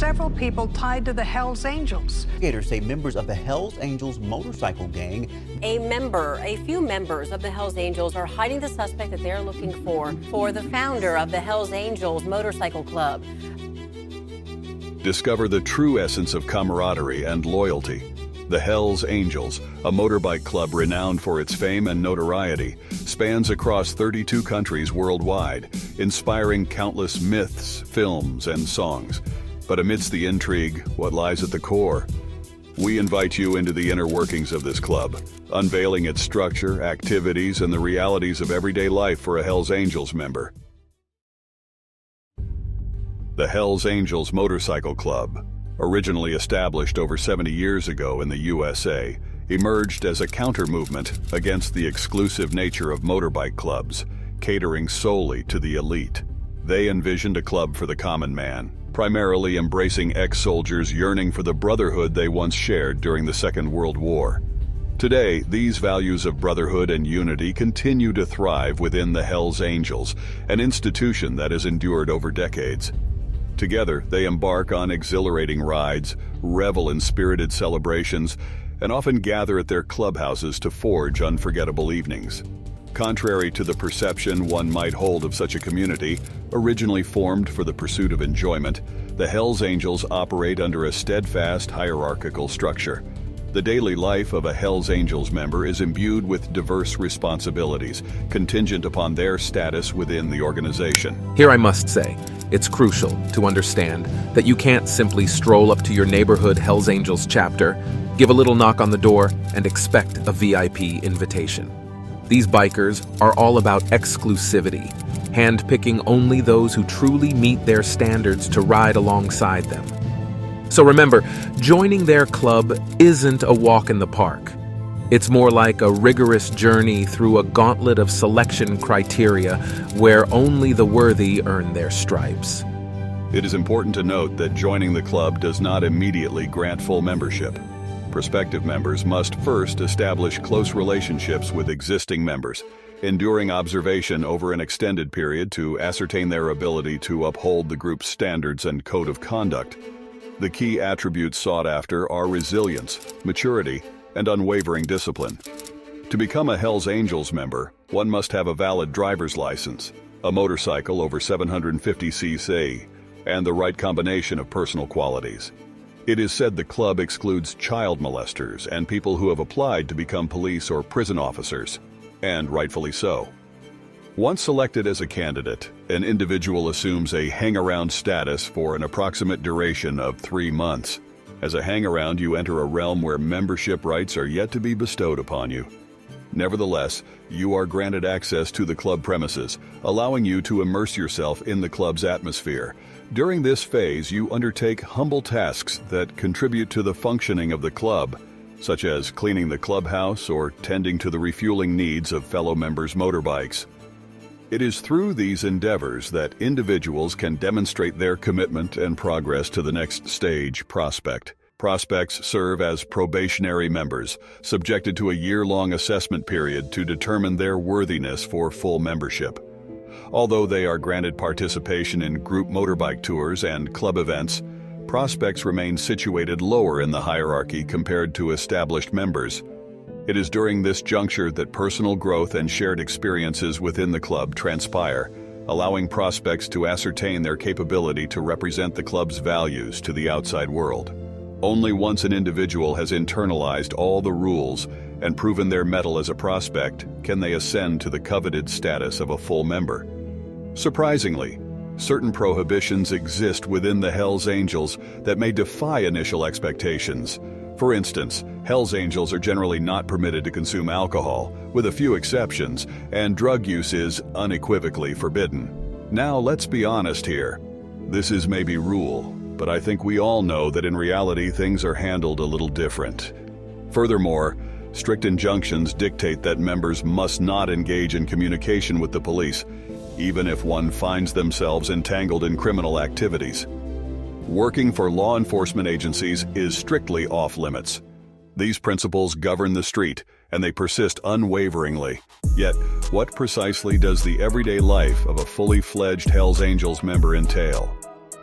several people tied to the Hells Angels. Investigators say members of the Hells Angels motorcycle gang. A few members of the Hells Angels are hiding the suspect that they're looking for the founder of the Hells Angels Motorcycle Club. Discover the true essence of camaraderie and loyalty. The Hells Angels, a motorbike club renowned for its fame and notoriety, spans across 32 countries worldwide, inspiring countless myths, films, and songs. But amidst the intrigue, what lies at the core? We invite you into the inner workings of this club, unveiling its structure, activities, and the realities of everyday life for a Hells Angels member. The Hells Angels Motorcycle Club, originally established over 70 years ago in the USA, emerged as a counter-movement against the exclusive nature of motorbike clubs, catering solely to the elite. They envisioned a club for the common man, primarily embracing ex-soldiers yearning for the brotherhood they once shared during the Second World War. Today, these values of brotherhood and unity continue to thrive within the Hells Angels, an institution that has endured over decades. Together, they embark on exhilarating rides, revel in spirited celebrations, and often gather at their clubhouses to forge unforgettable evenings. Contrary to the perception one might hold of such a community, originally formed for the pursuit of enjoyment, the Hells Angels operate under a steadfast hierarchical structure. The daily life of a Hells Angels member is imbued with diverse responsibilities, contingent upon their status within the organization. Here I must say, it's crucial to understand that you can't simply stroll up to your neighborhood Hells Angels chapter, give a little knock on the door, and expect a VIP invitation. These bikers are all about exclusivity, handpicking only those who truly meet their standards to ride alongside them. So remember, joining their club isn't a walk in the park. It's more like a rigorous journey through a gauntlet of selection criteria where only the worthy earn their stripes. It is important to note that joining the club does not immediately grant full membership. Prospective members must first establish close relationships with existing members, enduring observation over an extended period to ascertain their ability to uphold the group's standards and code of conduct. The key attributes sought after are resilience, maturity, and unwavering discipline. To become a Hells Angels member, one must have a valid driver's license, a motorcycle over 750 cc, and the right combination of personal qualities. It is said the club excludes child molesters and people who have applied to become police or prison officers, and rightfully so. Once selected as a candidate, an individual assumes a hang-around status for an approximate duration of 3 months. As a hang-around, you enter a realm where membership rights are yet to be bestowed upon you. Nevertheless, you are granted access to the club premises, allowing you to immerse yourself in the club's atmosphere. During this phase, you undertake humble tasks that contribute to the functioning of the club, such as cleaning the clubhouse or tending to the refueling needs of fellow members' motorbikes. It is through these endeavors that individuals can demonstrate their commitment and progress to the next stage, prospect. Prospects serve as probationary members, subjected to a year-long assessment period to determine their worthiness for full membership. Although they are granted participation in group motorbike tours and club events, prospects remain situated lower in the hierarchy compared to established members. It is during this juncture that personal growth and shared experiences within the club transpire, allowing prospects to ascertain their capability to represent the club's values to the outside world. Only once an individual has internalized all the rules and proven their mettle as a prospect can they ascend to the coveted status of a full member. Surprisingly, certain prohibitions exist within the Hells Angels that may defy initial expectations. For instance, Hells Angels are generally not permitted to consume alcohol, with a few exceptions, and drug use is unequivocally forbidden. Now, let's be honest here. This is maybe rule, but I think we all know that in reality things are handled a little different. Furthermore, strict injunctions dictate that members must not engage in communication with the police, even if one finds themselves entangled in criminal activities. Working for law enforcement agencies is strictly off-limits. These principles govern the street, and they persist unwaveringly. Yet, what precisely does the everyday life of a fully fledged Hells Angels member entail?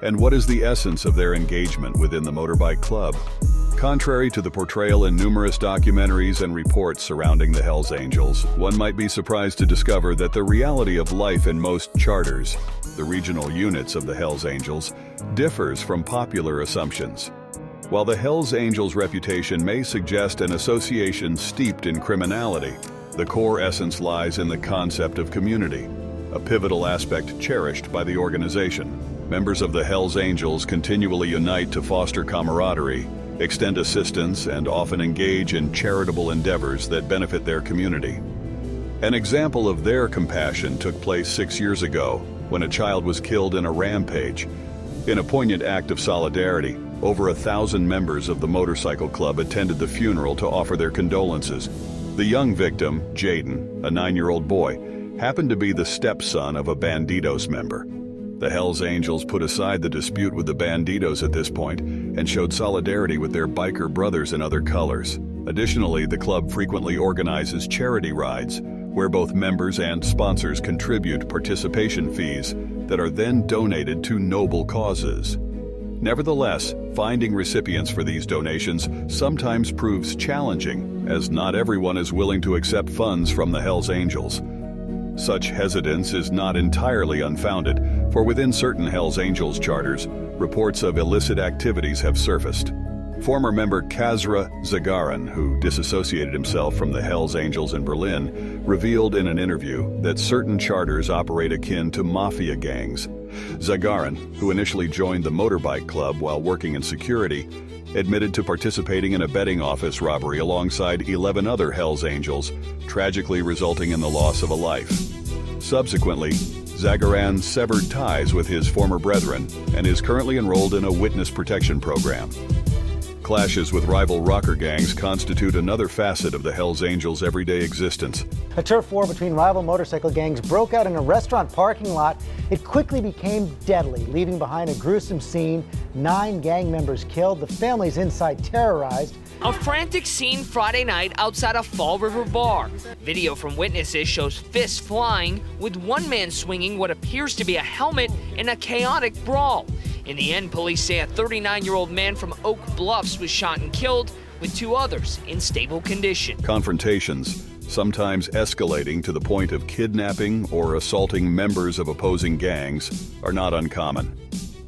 And what is the essence of their engagement within the motorbike club? Contrary to the portrayal in numerous documentaries and reports surrounding the Hells Angels, one might be surprised to discover that the reality of life in most charters, the regional units of the Hells Angels, differs from popular assumptions. While the Hells Angels' reputation may suggest an association steeped in criminality, the core essence lies in the concept of community, a pivotal aspect cherished by the organization. Members of the Hells Angels continually unite to foster camaraderie, extend assistance, and often engage in charitable endeavors that benefit their community. An example of their compassion took place 6 years ago, when a child was killed in a rampage. In a poignant act of solidarity, over 1,000 members of the motorcycle club attended the funeral to offer their condolences. The young victim, Jaden, a 9-year-old boy, happened to be the stepson of a Bandidos member. The Hells Angels put aside the dispute with the Bandidos at this point and showed solidarity with their biker brothers in other colors. Additionally, the club frequently organizes charity rides, where both members and sponsors contribute participation fees that are then donated to noble causes. Nevertheless, finding recipients for these donations sometimes proves challenging, as not everyone is willing to accept funds from the Hells Angels. Such hesitance is not entirely unfounded, for within certain Hells Angels charters, reports of illicit activities have surfaced. Former member Kazra Zagaran, who disassociated himself from the Hells Angels in Berlin, revealed in an interview that certain charters operate akin to mafia gangs. Zagaran, who initially joined the motorbike club while working in security, admitted to participating in a betting office robbery alongside 11 other Hells Angels, tragically resulting in the loss of a life. Subsequently, Zagaran severed ties with his former brethren and is currently enrolled in a witness protection program. Clashes with rival rocker gangs constitute another facet of the Hells Angels' everyday existence. A turf war between rival motorcycle gangs broke out in a restaurant parking lot. It quickly became deadly, leaving behind a gruesome scene. 9 gang members killed, the families inside terrorized. A frantic scene Friday night outside a Fall River bar. Video from witnesses shows fists flying, with one man swinging what appears to be a helmet in a chaotic brawl. In the end, police say a 39-year-old man from Oak Bluffs was shot and killed, with 2 others in stable condition. Confrontations, sometimes escalating to the point of kidnapping or assaulting members of opposing gangs, are not uncommon.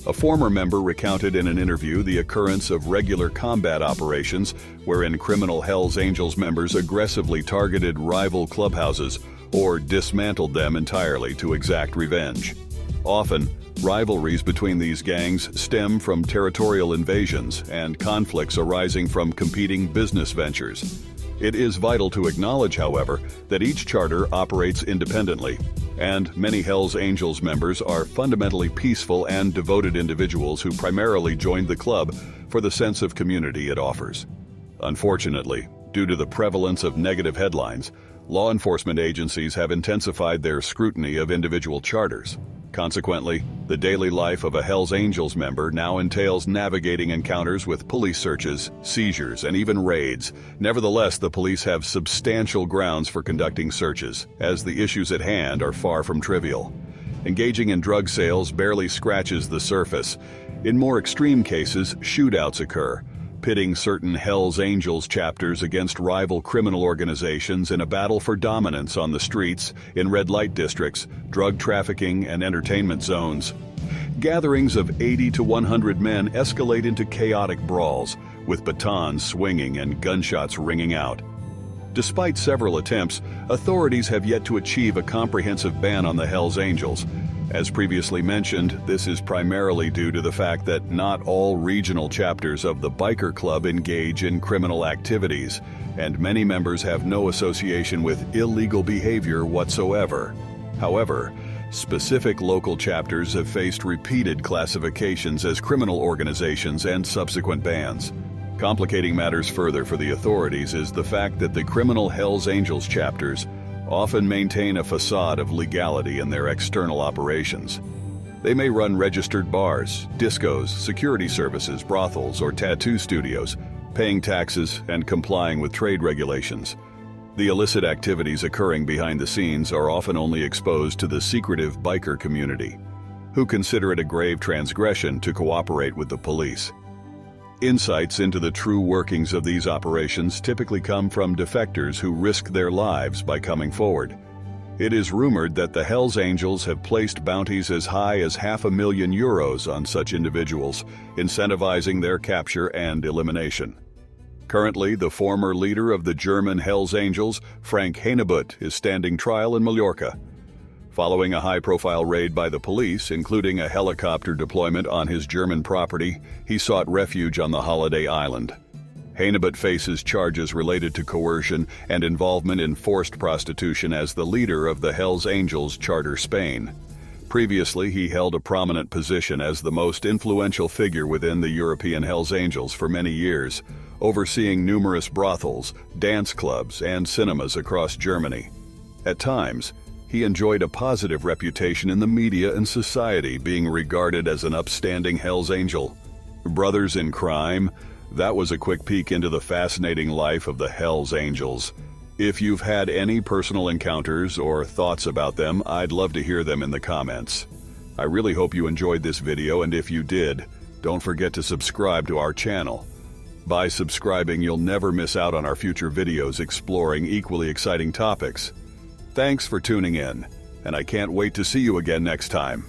A former member recounted in an interview the occurrence of regular combat operations wherein criminal Hells Angels members aggressively targeted rival clubhouses or dismantled them entirely to exact revenge. Often, rivalries between these gangs stem from territorial invasions and conflicts arising from competing business ventures. It is vital to acknowledge, however, that each charter operates independently, and many Hells Angels members are fundamentally peaceful and devoted individuals who primarily joined the club for the sense of community it offers. Unfortunately, due to the prevalence of negative headlines, law enforcement agencies have intensified their scrutiny of individual charters. Consequently, the daily life of a Hells Angels member now entails navigating encounters with police searches, seizures, and even raids. Nevertheless, the police have substantial grounds for conducting searches, as the issues at hand are far from trivial. Engaging in drug sales barely scratches the surface. In more extreme cases, shootouts occur, pitting certain Hells Angels chapters against rival criminal organizations in a battle for dominance on the streets, in red light districts, drug trafficking, and entertainment zones. Gatherings of 80 to 100 men escalate into chaotic brawls, with batons swinging and gunshots ringing out. Despite several attempts, authorities have yet to achieve a comprehensive ban on the Hells Angels. As previously mentioned, this is primarily due to the fact that not all regional chapters of the biker club engage in criminal activities, and many members have no association with illegal behavior whatsoever. However, specific local chapters have faced repeated classifications as criminal organizations and subsequent bans. Complicating matters further for the authorities is the fact that the criminal Hells Angels chapters often maintain a facade of legality in their external operations. They may run registered bars, discos, security services, brothels, or tattoo studios, paying taxes and complying with trade regulations. The illicit activities occurring behind the scenes are often only exposed to the secretive biker community, who consider it a grave transgression to cooperate with the police. Insights into the true workings of these operations typically come from defectors who risk their lives by coming forward. It is rumored that the Hells Angels have placed bounties as high as €500,000 on such individuals, incentivizing their capture and elimination. Currently, the former leader of the German Hells Angels, Frank Halbach, is standing trial in Mallorca. Following a high-profile raid by the police, including a helicopter deployment on his German property, he sought refuge on the holiday island. Halbach faces charges related to coercion and involvement in forced prostitution as the leader of the Hells Angels Charter Spain. Previously, he held a prominent position as the most influential figure within the European Hells Angels for many years, overseeing numerous brothels, dance clubs, and cinemas across Germany. At times, he enjoyed a positive reputation in the media and society, being regarded as an upstanding Hells Angel. Brothers in crime, that was a quick peek into the fascinating life of the Hells Angels. If you've had any personal encounters or thoughts about them, I'd love to hear them in the comments. I really hope you enjoyed this video, and if you did, don't forget to subscribe to our channel. By subscribing, you'll never miss out on our future videos exploring equally exciting topics. Thanks for tuning in, and I can't wait to see you again next time.